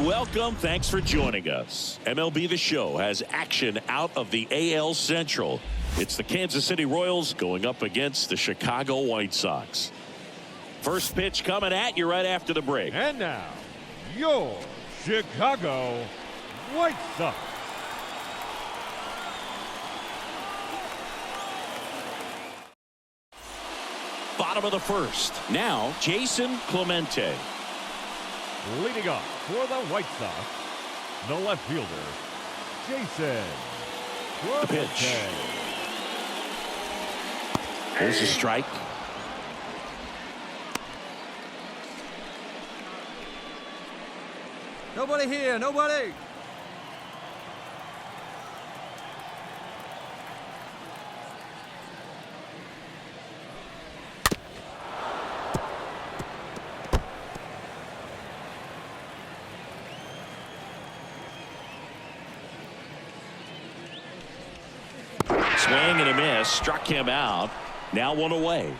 welcome. Thanks for joining us. MLB The Show has action out of the AL Central. It's the Kansas City Royals going up against the Chicago White Sox. First pitch coming at you right after the break. And now, your Chicago White Sox. Bottom of the first. Now, Jason Clemente. Leading off for the White Sox, the left fielder, Jason The pitch. Clemente. There's a strike. Nobody here, nobody. Swing and a miss. Struck him out. Now one away.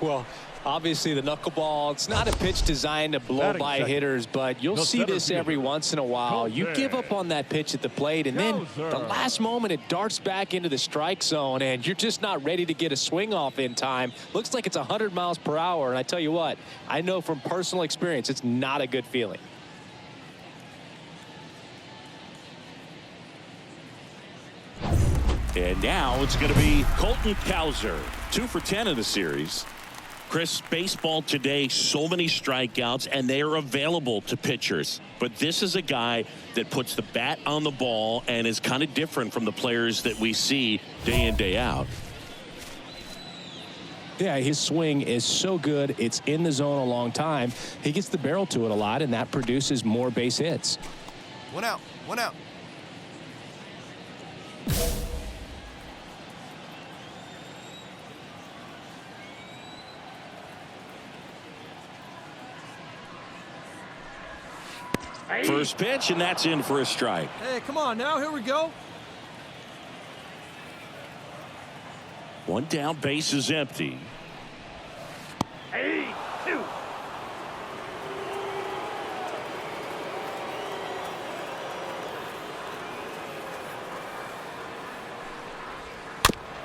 Well, obviously the knuckleball, it's not a pitch designed to blow by hitters, but you'll see this every once in a while. You give up on that pitch at the plate, and then the last moment it darts back into the strike zone, and you're just not ready to get a swing off in time. Looks like it's 100 miles per hour, and I tell you what, I know from personal experience it's not a good feeling. And now it's going to be Colton Cowser. 2 for 10 in the series. Chris, baseball today, so many strikeouts, and they are available to pitchers. But this is a guy that puts the bat on the ball and is kind of different from the players that we see day in, day out. Yeah, his swing is so good. It's in the zone a long time. He gets the barrel to it a lot, and that produces more base hits. One out, one out. First pitch, and that's in for a strike. Hey, come on now, here we go. One down, base is empty. 8-2.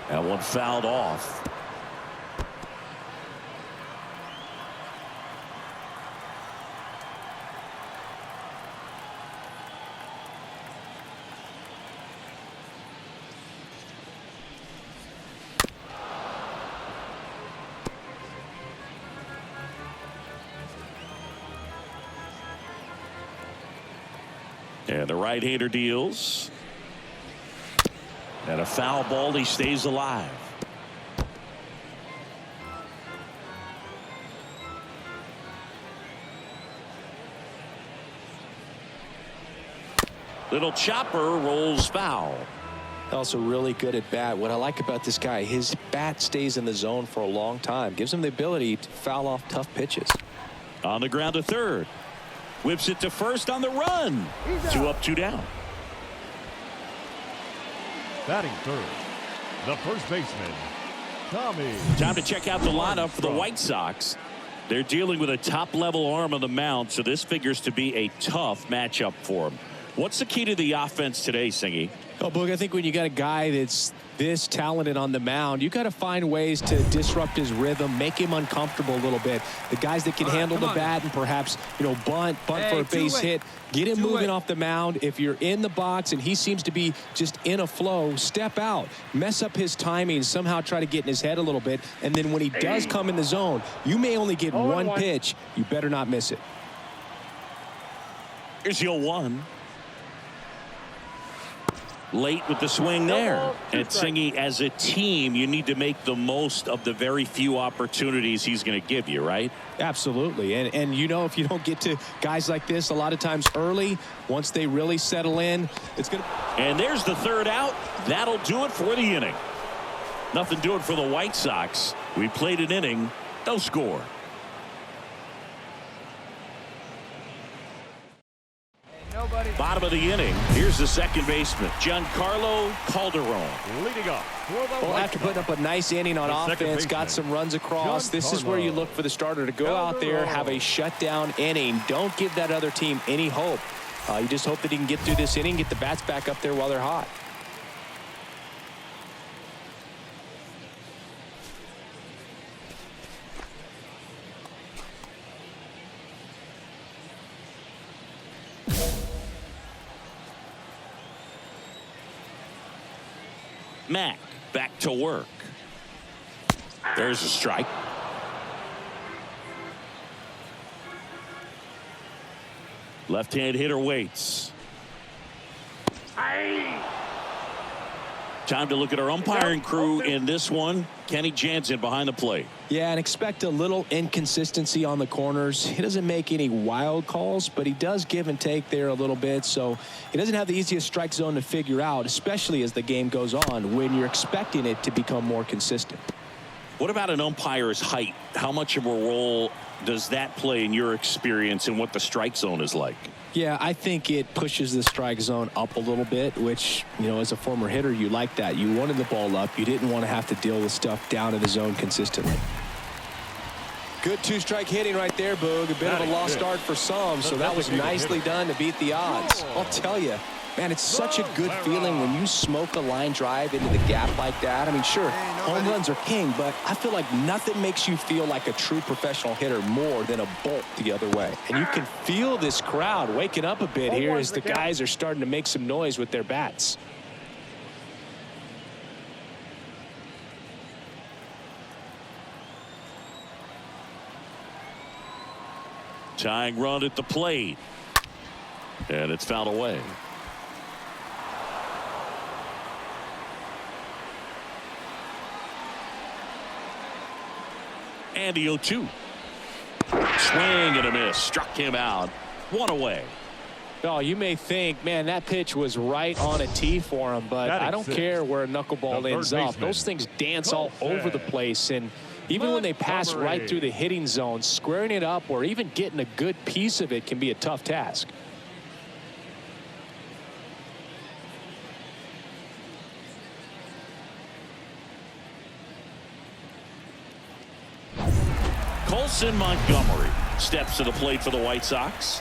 That one fouled off. And the right-hander deals. And a foul ball, he stays alive. Little chopper rolls foul. Also really good at bat. What I like about this guy, his bat stays in the zone for a long time. Gives him the ability to foul off tough pitches. On the ground to third. Whips it to first on the run. 2 up, 2 down. Batting third, the first baseman, Tommy. Time to check out the lineup for the White Sox. They're dealing with a top-level arm on the mound, so this figures to be a tough matchup for them. What's the key to the offense today, Singy? Oh, Boog, I think when you got a guy that's this talented on the mound, you got to find ways to disrupt his rhythm, make him uncomfortable a little bit. The guys that can handle the bat and perhaps, bunt for a base hit, get him moving off the mound. If you're in the box and he seems to be just in a flow, step out, mess up his timing, somehow try to get in his head a little bit. And then when he does come in the zone, you may only get one pitch. You better not miss it. Here's the 0-1. Late with the swing there. And Singy, as a team, you need to make the most of the very few opportunities he's going to give you, right? Absolutely. And if you don't get to guys like this a lot of times early, once they really settle in, it's going to. And there's the third out. That'll do it for the inning. Nothing doing for the White Sox. We played an inning, no score. nobody. Bottom of the inning. Here's the second baseman, Giancarlo Calderon. Leading up for the Well, White after Sox, putting up a nice inning on the second offense, got baseman, some runs across, this is where you look for the starter to go out there, have a shutdown inning. Don't give that other team any hope. You just hope that he can get through this inning, get the bats back up there while they're hot. Mack back to work. There's a strike. Left-hand hitter waits. Time to look at our umpiring crew in this one. Kenny Jansen behind the plate. Yeah, and expect a little inconsistency on the corners. He doesn't make any wild calls, but he does give and take there a little bit. So he doesn't have the easiest strike zone to figure out, especially as the game goes on when you're expecting it to become more consistent. What about an umpire's height? How much of a role does that play in your experience and what the strike zone is like? Yeah, I think it pushes the strike zone up a little bit, which, you know, as a former hitter, you like that. You wanted the ball up. You didn't want to have to deal with stuff down in the zone consistently. Good two-strike hitting right there, Boog. A bit of a lost start for some, so that was nicely done to beat the odds. I'll tell you, man, it's such a good feeling when you smoke a line drive into the gap like that. I mean, sure, home runs are king, but I feel like nothing makes you feel like a true professional hitter more than a bolt the other way. And you can feel this crowd waking up a bit here as the guys are starting to make some noise with their bats. Tying run at the plate. And it's fouled away. And the 0-2. Swing and a miss. Struck him out. One away. Oh, you may think, man, that pitch was right on a tee for him, but I don't care where a knuckleball ends up. Those things dance all over the place, and even when they pass right through the hitting zone, squaring it up or even getting a good piece of it can be a tough task. Colson Montgomery steps to the plate for the White Sox.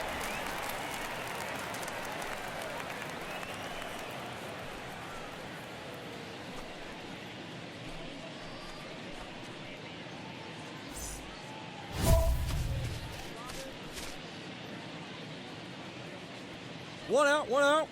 One out, one out.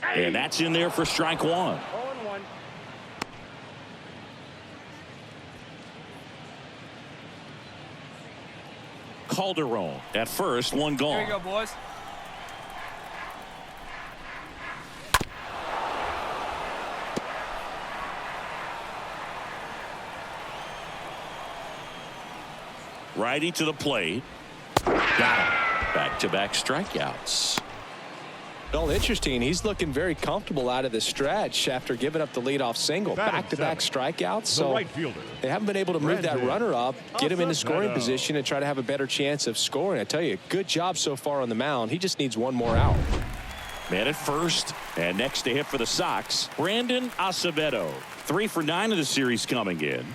And that's in there for strike one. 0-1. Calderon at first, one gone. Here you go, boys. Righty to the plate. Got him. Back-to-back strikeouts. Well, interesting. He's looking very comfortable out of the stretch after giving up the leadoff single. Back-to-back strikeouts. So right fielder, they haven't been able to move that runner up, get him into scoring Acevedo. position, and try to have a better chance of scoring. I tell you, good job so far on the mound. He just needs one more out. Man at first, and next to hit for the Sox, Brandon Acevedo. 3 for 9 of the series coming in.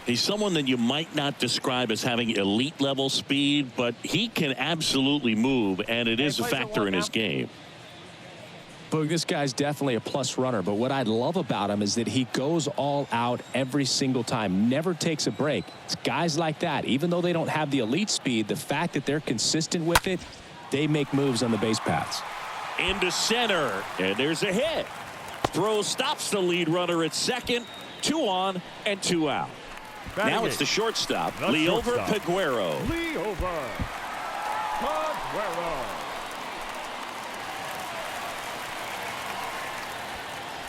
He's someone that you might not describe as having elite level speed, but he can absolutely move, and it is a factor in his game. Boog, this guy's definitely a plus runner, but what I love about him is that he goes all out every single time, never takes a break. It's guys like that, even though they don't have the elite speed, the fact that they're consistent with it, they make moves on the base paths. Into center, and there's a hit. Throw stops the lead runner at second. 2 on and 2 out. Now it's the shortstop, Liover Peguero. Liover Peguero.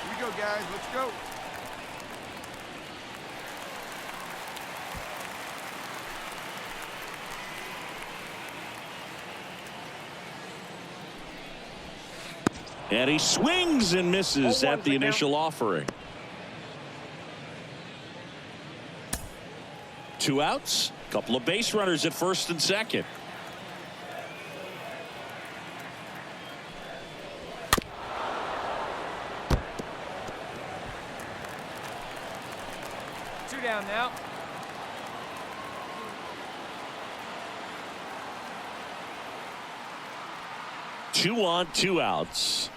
Here we go, guys. Let's go. And he swings and misses at the initial offering. 2 outs. Couple of base runners at first and second. Two down now. Two on, 2 outs.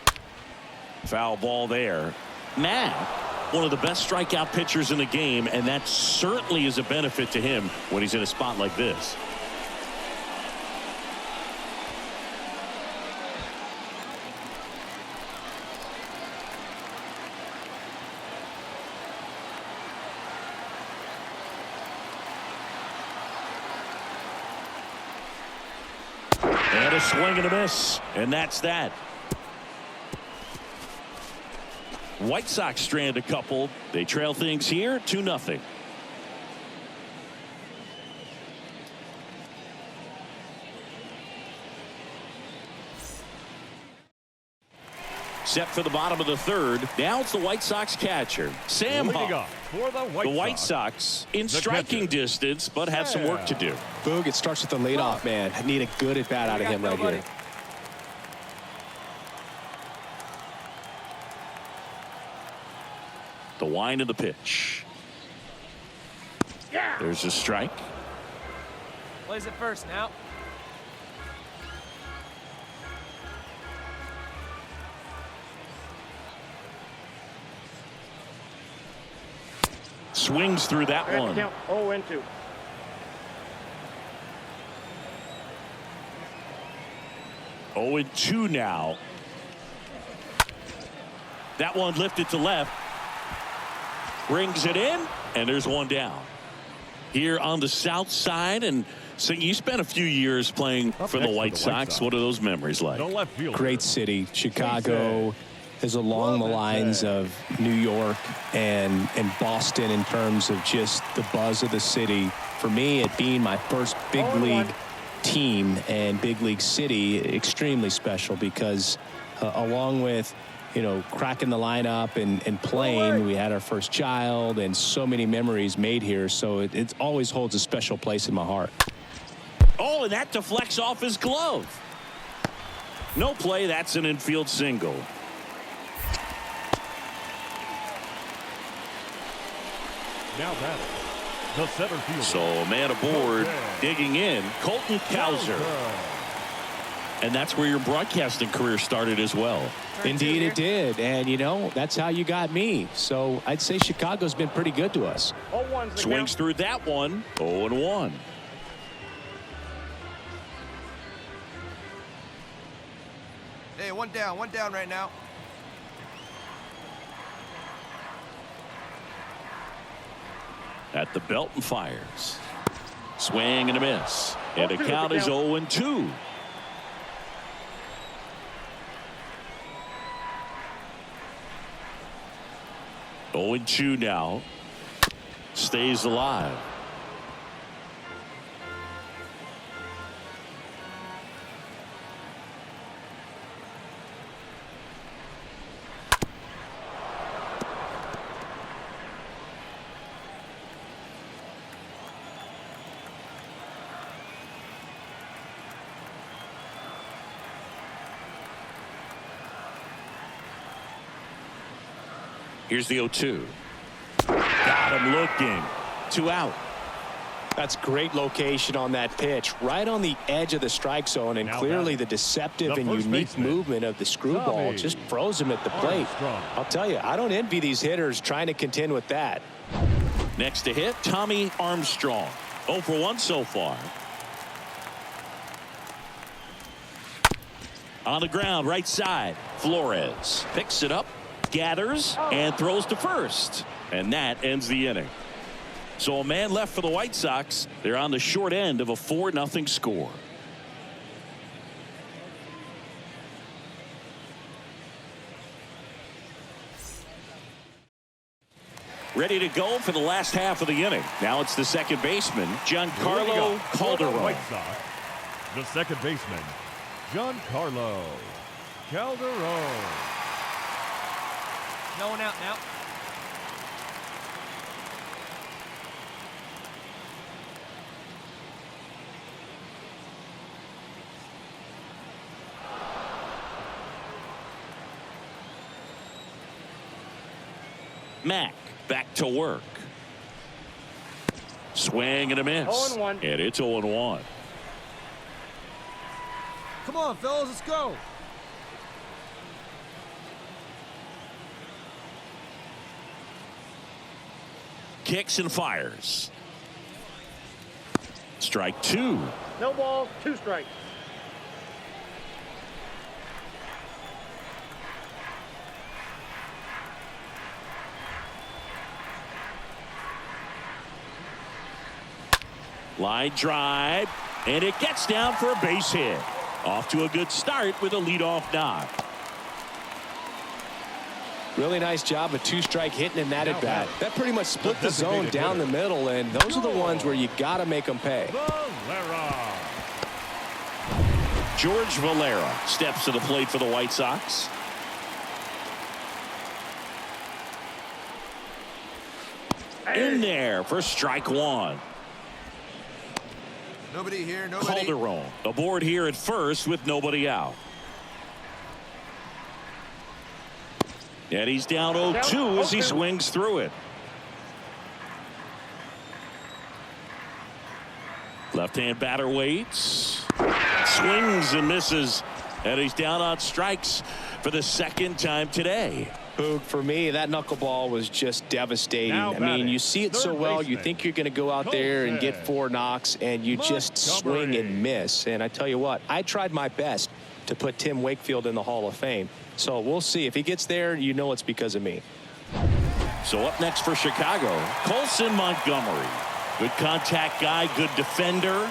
Foul ball there. Matt, one of the best strikeout pitchers in the game, and that certainly is a benefit to him when he's in a spot like this. And a swing and a miss, and that's that. White Sox strand a couple. They trail things here 2-0. Set for the bottom of the third. Now it's the White Sox catcher, Sam Leading Huff. off for the White Sox in striking distance, but have some work to do. Boog, it starts with the leadoff man. I need a good at bat out of him right here. The wind of the pitch. There's a strike. Plays it first now. Swings through that one. 0-2. 0-2 now. That one lifted to left. Brings it in, and there's one down. Here on the south side, and so you spent a few years playing for the White Sox. What are those memories like? The left fielder. Great city. Chicago is along the lines of New York and Boston in terms of just the buzz of the city. For me, it being my first big league team and big league city, extremely special because along with, you know, cracking the lineup and playing, we had our first child and so many memories made here. So it always holds a special place in my heart. Oh, and that deflects off his glove. No play. That's an infield single. Now batting, the center fielder. So a man aboard, digging in, Colton Cowser. And that's where your broadcasting career started as well. Indeed it did. And, you know, that's how you got me. So I'd say Chicago's been pretty good to us. Swings through that one. 0-1. Hey, one down right now. At the belt and fires. Swing and a miss. And the count is 0-2. Oh, 0-2 now. Stays alive. Here's the 0-2. Got him looking. 2 out. That's great location on that pitch, right on the edge of the strike zone, and Now clearly batting, the deceptive the and first unique baseman, movement of the screwball Tommy just froze him at the plate. Armstrong. I'll tell you, I don't envy these hitters trying to contend with that. Next to hit, Tommy Armstrong. 0 for 1 so far. On the ground, right side. Flores picks it up, gathers, and throws to first. And that ends the inning. So a man left for the White Sox. They're on the short end of a 4-0 score. Ready to go for the last half of the inning. Now it's the second baseman, Giancarlo For the Calderon. White Sox, the second baseman, Giancarlo Calderon. No one out now. Mack back to work. Swing and a miss. 0-1. And it's 0-1. Come on, fellas, let's go. Kicks and fires. Strike two. No ball, 2 strikes. Line drive, and it gets down for a base hit. Off to a good start with a leadoff knock. Really nice job of 2-strike hitting in that at bat. That pretty much split the zone down the middle, and those are the ones where you got to make them pay. Valera. George Valera steps to the plate for the White Sox. In there for strike one. Nobody here, nobody. Calderon aboard here at first with nobody out. And he's down 0-2 as he swings through it. Left-hand batter waits. Swings and misses. And he's down on strikes for the second time today. Boog, for me, that knuckleball was just devastating. Now I mean, batting, you see it so third well, you baseman, think you're going to go out there and get 4 knocks, and you just swing and miss. And I tell you what, I tried my best to put Tim Wakefield in the Hall of Fame. So we'll see. If he gets there, you know it's because of me. So up next for Chicago, Colson Montgomery. Good contact guy, good defender.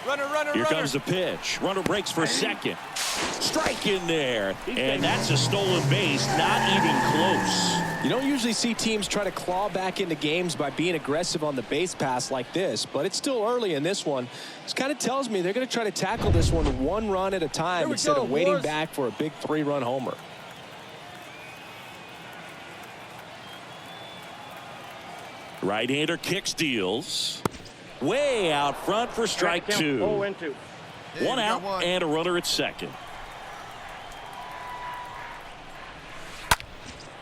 Runner. Here comes the pitch. Runner breaks for second. Strike in there. And that's a stolen base, not even close. You don't usually see teams try to claw back into games by being aggressive on the base pass like this, but it's still early in this one. This kind of tells me they're going to try to tackle this one run at a time instead of waiting back for a big 3-run homer. Right-hander kicks, deals. Way out front for strike two. 0-2. Hey, One we got out one. and a runner at second.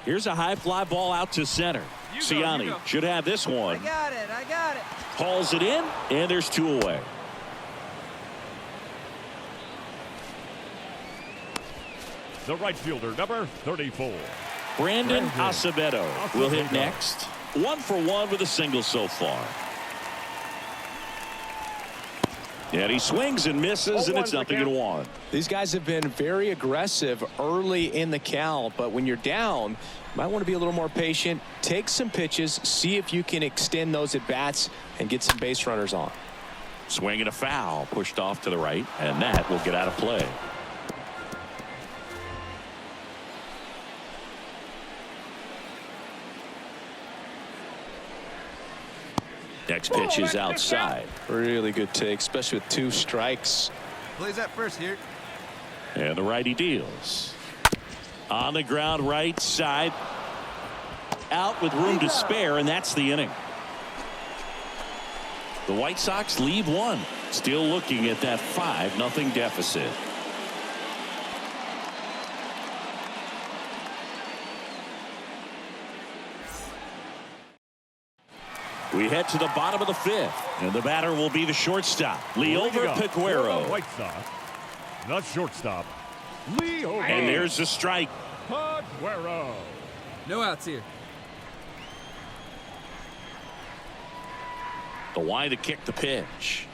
Here's a high fly ball out to center. You Ciani go. should have this one. I got it. Hauls it in, and there's 2 away. The right fielder, number 34. Brandon Acevedo will hit Acevedo. next. 1 for 1 with a single so far. And he swings and misses, and it's 0-1. These guys have been very aggressive early in the count, but when you're down, you might want to be a little more patient, take some pitches, see if you can extend those at bats and get some base runners on. Swing and a foul, pushed off to the right, and that will get out of play. Next pitch is outside. Really good take, especially with 2 strikes. Plays that first here. And the righty deals. On the ground, right side. Out with room to spare, and that's the inning. The White Sox lead 1. Still looking at that 5-0 deficit. We head to the bottom of the 5th, and the batter will be the shortstop, Liover Peguero. White Sox. The shortstop, Liover. And there's the strike. Peguero. No outs here. The wide to kick the pitch.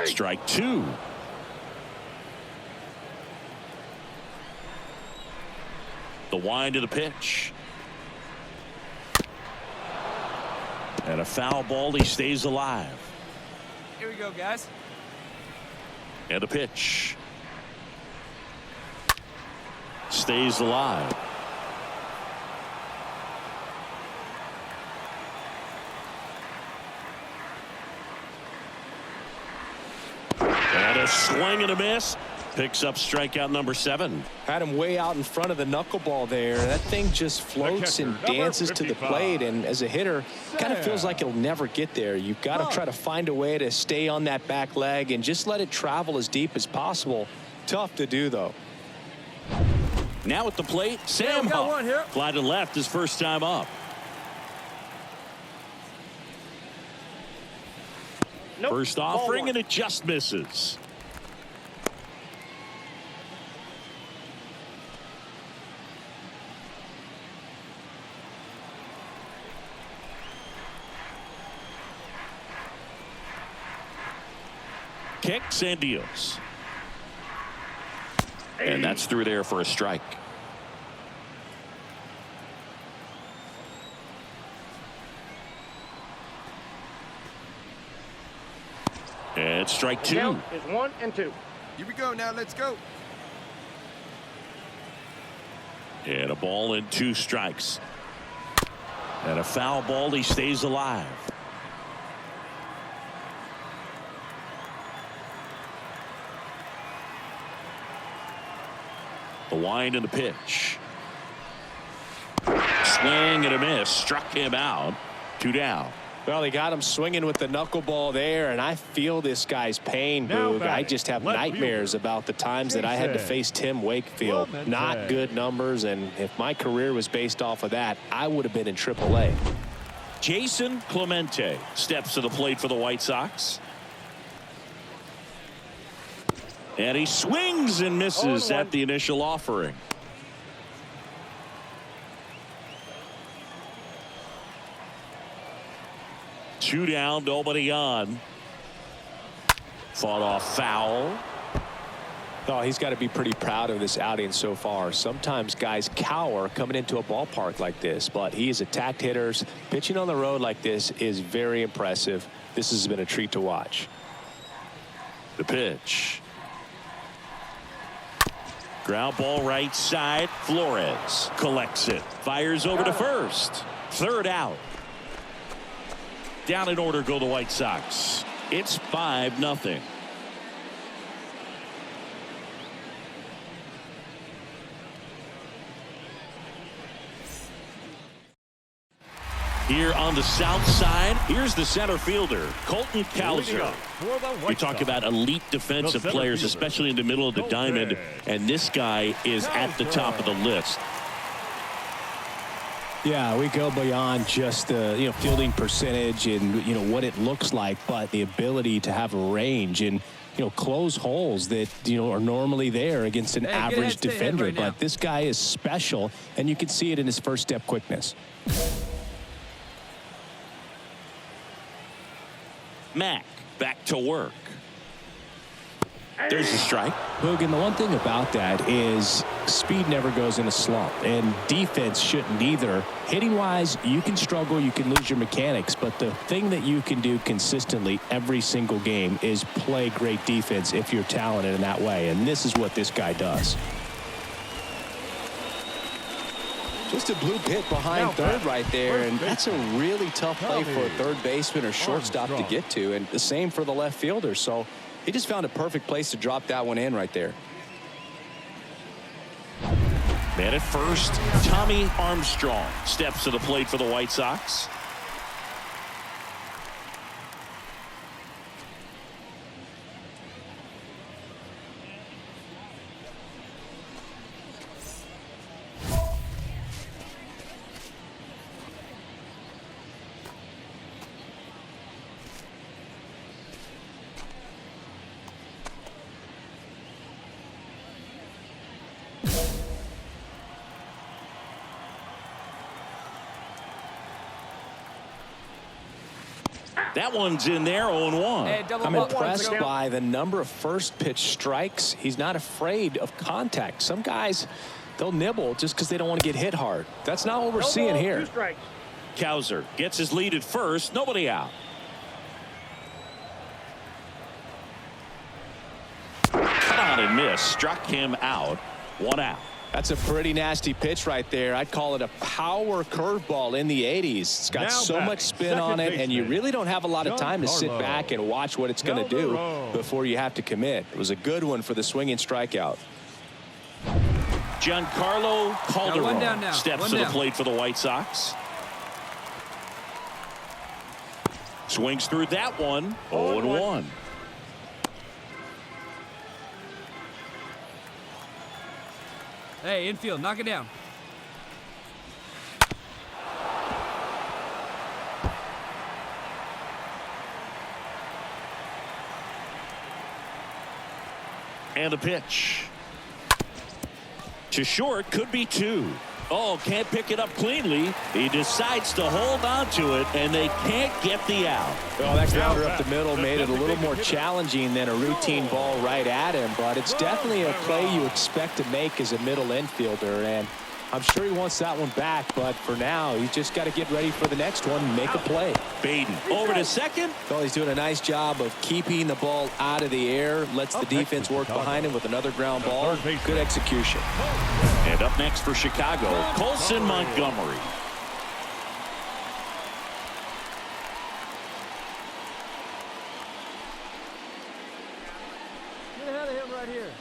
Strike 2. The wind of the pitch. And a foul ball. He stays alive. Here we go, guys. And a pitch. Stays alive. A swing and a miss. Picks up strikeout number 7. Had him way out in front of the knuckleball there. That thing just floats and dances to the plate, and as a hitter, kind of feels like it'll never get there. You've got to try to find a way to stay on that back leg and just let it travel as deep as possible. Tough to do, though. Now at the plate, Sam Huff. Fly to left his first time up. First offering, and it just misses. Kicks and deals. And that's through there for a strike. And strike 2. Count is 1 and 2. Here we go now. Let's go. And a ball and 2 strikes. And a foul ball. He stays alive. The wind and the pitch. Swing and a miss. Struck him out. 2 down. Well, they got him swinging with the knuckleball there, and I feel this guy's pain, Boog. I just have nightmares about the times that I had to face Tim Wakefield. Not good numbers, and if my career was based off of that, I would have been in AAA. Jason Clemente steps to the plate for the White Sox. And he swings and misses at the initial offering. Two down, nobody on. Fought off foul. Oh, he's got to be pretty proud of this outing so far. Sometimes guys cower coming into a ballpark like this, but he has attacked hitters. Pitching on the road like this is very impressive. This has been a treat to watch. The pitch. Ground ball right side. Flores collects it. Fires over to first. Third out. Down in order go the White Sox. It's 5-0. Here on the south side, here's the center fielder, Colton Cowser. We talk about elite defensive players, especially in the middle of the diamond, and this guy is at the top of the list. Yeah, we go beyond just the fielding percentage and what it looks like, but the ability to have range and close holes that are normally there against an average defender. But this guy is special, and you can see it in his first step quickness. Mack back to work. There's a strike. Hogan, the one thing about that is speed never goes in a slump, and defense shouldn't either. Hitting wise, you can struggle, you can lose your mechanics, but the thing that you can do consistently every single game is play great defense if you're talented in that way, and this is what this guy does. Just a blue pit behind third right there, and that's a really tough play for a third baseman or shortstop to get to, and the same for the left fielder. So he just found a perfect place to drop that one in right there. Man at first, Tommy Armstrong steps to the plate for the White Sox. That one's in there, 0-1. Hey, I'm impressed by the number of first pitch strikes. He's not afraid of contact. Some guys, they'll nibble just because they don't want to get hit hard. That's not what we're seeing here. 2 strikes. Cowser gets his lead at first. Nobody out. Cut on and miss. Struck him out. 1 out. That's a pretty nasty pitch right there. I'd call it a power curveball in the 80s. It's got so much spin on it, and you really don't have a lot of time to sit back and watch what it's going to do before you have to commit. It was a good one for the swinging strikeout. Giancarlo Calderon steps to the plate for the White Sox. Swings through that one. 0-1. Hey, infield, knock it down. And a pitch. To short, could be 2. Oh, can't pick it up cleanly. He decides to hold on to it, and they can't get the out. Well, that grounder up the middle made it a little more challenging than a routine ball right at him, but it's definitely a play you expect to make as a middle infielder, and I'm sure he wants that one back, but for now, he's just got to get ready for the next one and make a play. Baden over to second. Well, he's doing a nice job of keeping the ball out of the air, lets the defense work behind him with another ground ball. Good execution. And up next for Chicago, Colson Montgomery. Get ahead of him right here.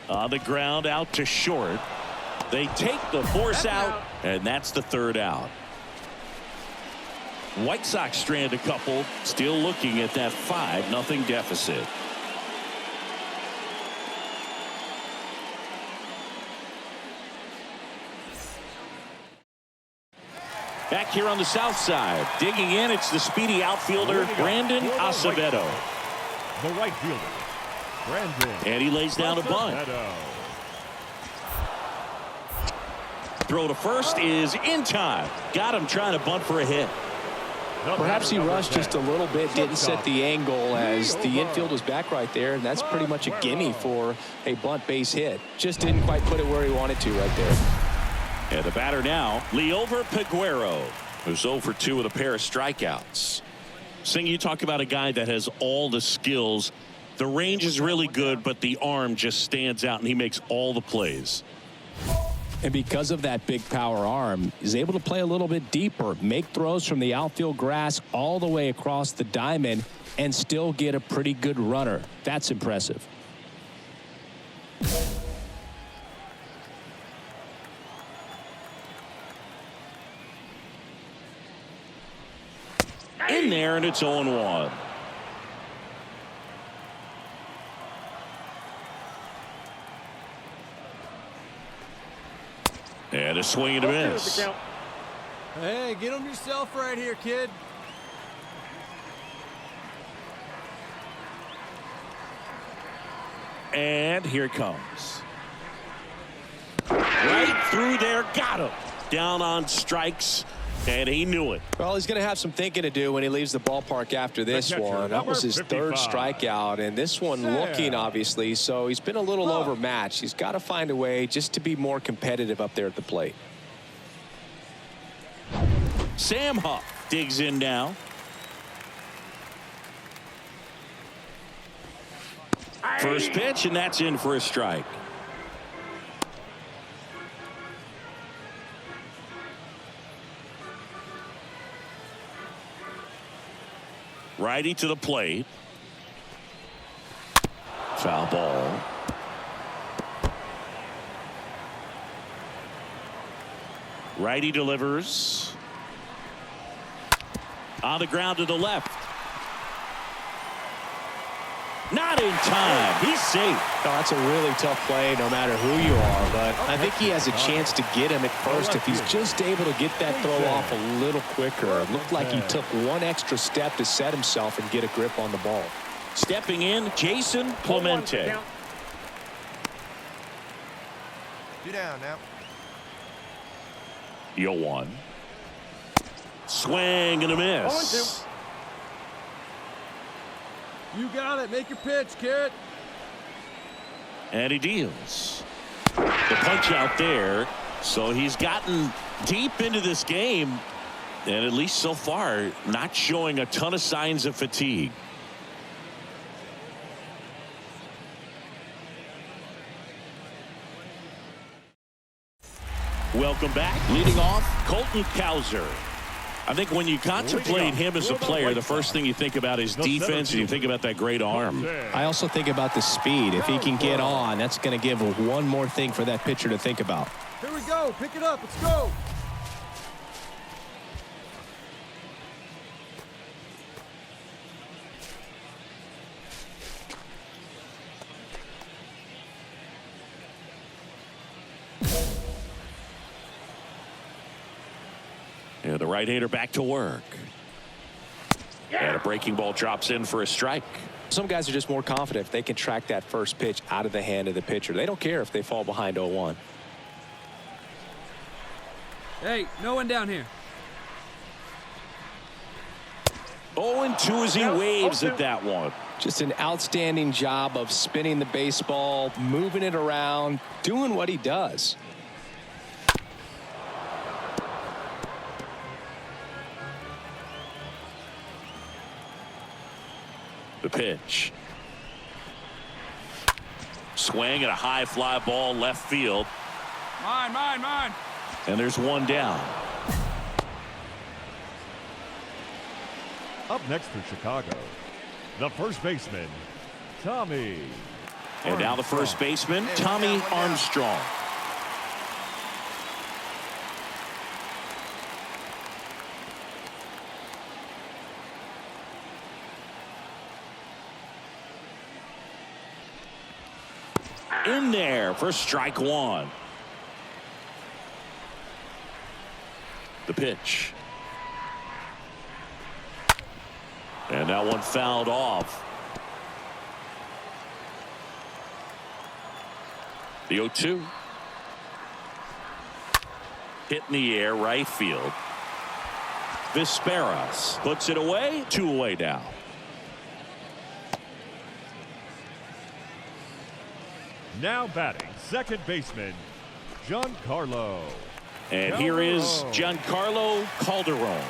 On the ground, out to short. They take the force out, and that's the 3rd out. White Sox strand a couple, still looking at that 5-0 deficit. Back here on the south side, digging in, it's the speedy outfielder, Brandon Acevedo. The right fielder, Brandon. And he lays down a bunt. Throw to first is in time. Got him trying to bunt for a hit. Perhaps he rushed just a little bit, didn't set the angle as the infield was back right there, and that's pretty much a gimme for a bunt base hit. Just didn't quite put it where he wanted to right there. And the batter now, Liover Peguero, who's 0 for 2 with a pair of strikeouts. Sing, you talk about a guy that has all the skills. The range is really good, but the arm just stands out, and he makes all the plays. And because of that big power arm, he's able to play a little bit deeper, make throws from the outfield grass all the way across the diamond, and still get a pretty good runner. That's impressive. In there, and it's 0-1. And a swing and a miss. Hey, get him yourself right here, kid. And here it comes. Right through there, got him. Down on strikes, and he knew it. Well, he's going to have some thinking to do when he leaves the ballpark after this one. That was his 3rd strikeout, and this one looking, obviously, so he's been a little overmatched. He's got to find a way just to be more competitive up there at the plate. Sam Huff digs in now. First pitch, and that's in for a strike. Righty to the plate. Foul ball. Righty delivers. On the ground to the left. Not in time. He's safe. Oh, that's a really tough play no matter who you are, but I think he has a chance to get him at first if he's just able to get that throw off a little quicker. It looked like he took one extra step to set himself and get a grip on the ball. Stepping in, Jason Clemente. 2 down now. 0-1. Swing and a miss. You got it. Make your pitch, kid. And he deals. The punch out there. So he's gotten deep into this game. And at least so far, not showing a ton of signs of fatigue. Welcome back. Leading off, Colton Cowser. I think when you contemplate him as a player, the first thing you think about is defense, and you think about that great arm. I also think about the speed. If he can get on, that's going to give one more thing for that pitcher to think about. Here we go. Pick it up. Let's go. And the right-hander back to work. And a breaking ball drops in for a strike. Some guys are just more confident if they can track that first pitch out of the hand of the pitcher. They don't care if they fall behind 0-1. Hey, no one down here. 0-2 as he waves at that one. Just an outstanding job of spinning the baseball, moving it around, doing what he does. The pitch. Swing and a high fly ball left field. Mine. And there's one down. Up next for Chicago, the first baseman, Tommy. And now the first baseman, Tommy Armstrong. In there for strike one. The pitch. And that one fouled off. The 0-2. Hit in the air, right field. Visperas puts it away. 2 away now. Now batting, second baseman, Giancarlo. And here is Giancarlo Calderon.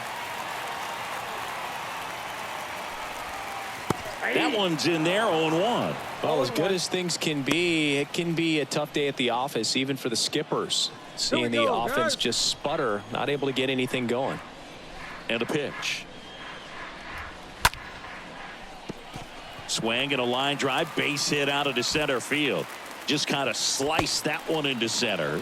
That one's in there, 0-1. Well, as good as things can be, it can be a tough day at the office, even for the skippers. Seeing the offense just sputter, not able to get anything going. And a pitch. Swing and a line drive, base hit out of the center field. Just kind of sliced that one into center.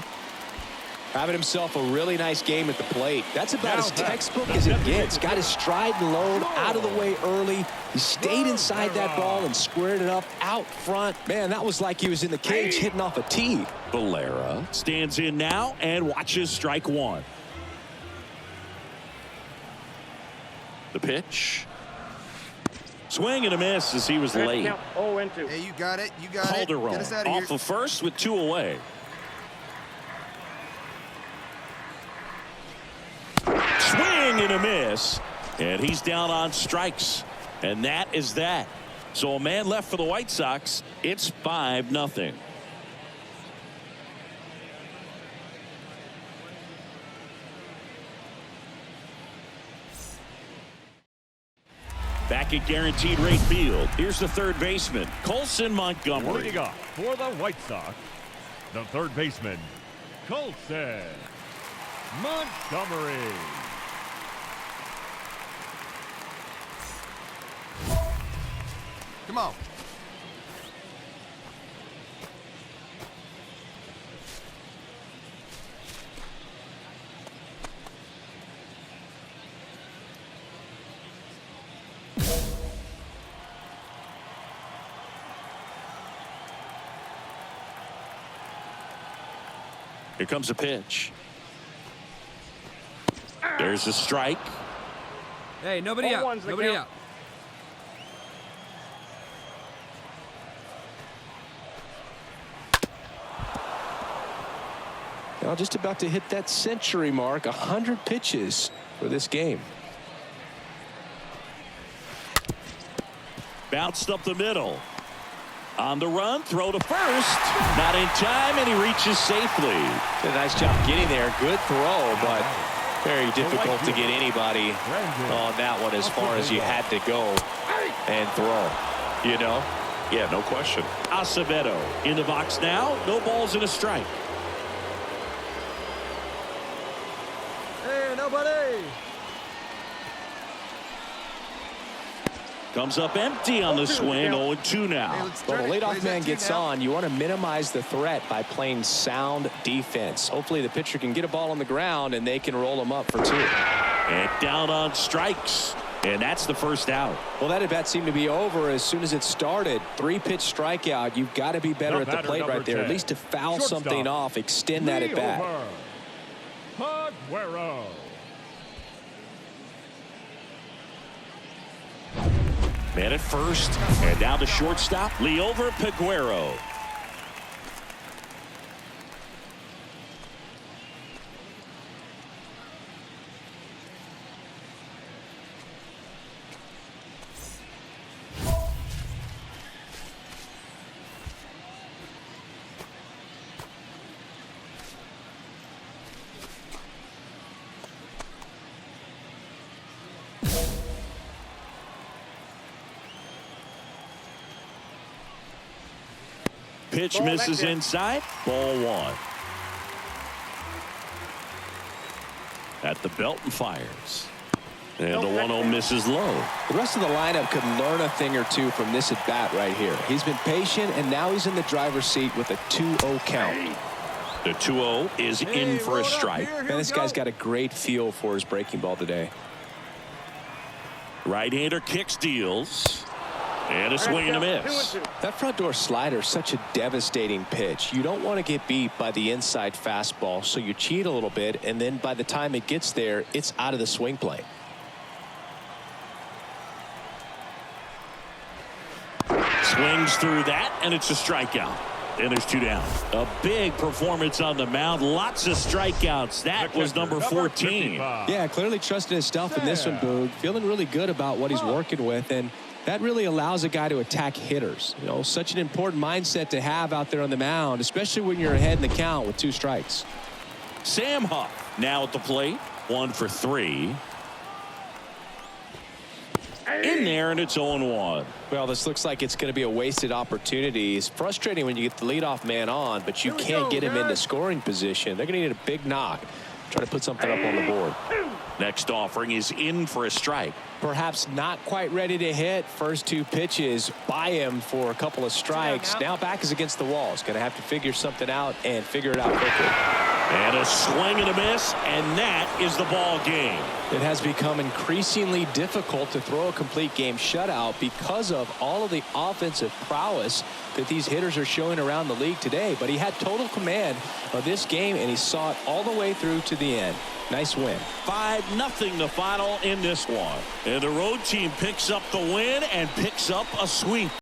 Having himself a really nice game at the plate. That's about as textbook as it gets. Got his stride and load out of the way early. He stayed inside that ball and squared it up out front. Man, that was like he was in the cage hitting off a tee. Valera stands in now and watches strike one. The pitch. Swing and a miss as he was late. Count 0-2. Hey, you got it. You got Calderon it. Get us out of off here. of first with 2 away. Swing and a miss. And he's down on strikes. And that is that. So a man left for the White Sox. It's 5-0. Back at guaranteed rate field. Here's the third baseman, Colson Montgomery. Leading off for the White Sox, the third baseman, Colson Montgomery. Come on. Here comes a pitch. There's a strike. Hey, nobody out. Nobody out. Now just about to hit that century mark. 100 pitches for this game. Bounced up the middle. On the run, throw to first. Not in time, and he reaches safely. Did a nice job getting there. Good throw, but very difficult to get anybody on that one as far as you had to go and throw. You know? Yeah, no question. Acevedo in the box now. No balls and a strike. Hey, nobody. Comes up empty on the swing. 0-2 now. Well, the leadoff man gets on. You want to minimize the threat by playing sound defense. Hopefully the pitcher can get a ball on the ground and they can roll him up for 2. And down on strikes. And that's the first out. Well, that at bat seemed to be over as soon as it started. 3-pitch strikeout. You've got to be better at the plate right there. At least to foul something off, extend that at bat. Aguero. Man at first, and down to shortstop, Liover Peguero. Pitch misses inside. Ball 1. At the belt and fires. And the 1-0 misses low. The rest of the lineup could learn a thing or two from this at bat right here. He's been patient, and now he's in the driver's seat with a 2-0 count. The 2-0 is in for a strike. And this guy's got a great feel for his breaking ball today. Right-hander kicks, deals. And a swing and a miss. That front door slider is such a devastating pitch. You don't want to get beat by the inside fastball, so you cheat a little bit, and then by the time it gets there, it's out of the swing plane. Swings through that, and it's a strikeout. And there's 2 down. A big performance on the mound. Lots of strikeouts. That was number 14. Yeah, clearly trusting his stuff in this one, Boog. Feeling really good about what he's working with, and that really allows a guy to attack hitters. You know, such an important mindset to have out there on the mound, especially when you're ahead in the count with 2 strikes. Sam Huff now at the plate. 1 for 3. In there, and it's 0-1. Well, this looks like it's going to be a wasted opportunity. It's frustrating when you get the leadoff man on, but you can't get him into scoring position. They're going to need a big knock. Try to put something up on the board. Next offering is in for a strike. Perhaps not quite ready to hit. First 2 pitches by him for a couple of strikes. Now back is against the wall. He's going to have to figure something out and figure it out quickly. And a swing and a miss, and that is the ball game. It has become increasingly difficult to throw a complete game shutout because of all of the offensive prowess that these hitters are showing around the league today. But he had total command of this game, and he saw it all the way through to the end. Nice win. 5-0 the final in this one. And the road team picks up the win and picks up a sweep.